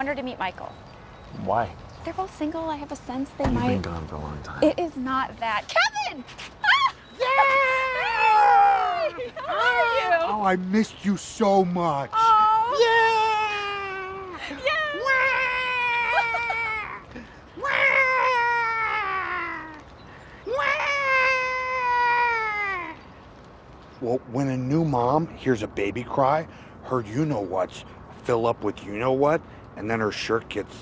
Wanted to meet Michael. Why? They're both single. I have a sense they You've might. been gone for a long time. It is not that. Kevin! Ah! Hey! How are you? Oh, I missed you so much. Oh. Yeah! Well, when a new mom hears a baby cry, her you-know-whats fill up with you-know-what, and then her shirt gets,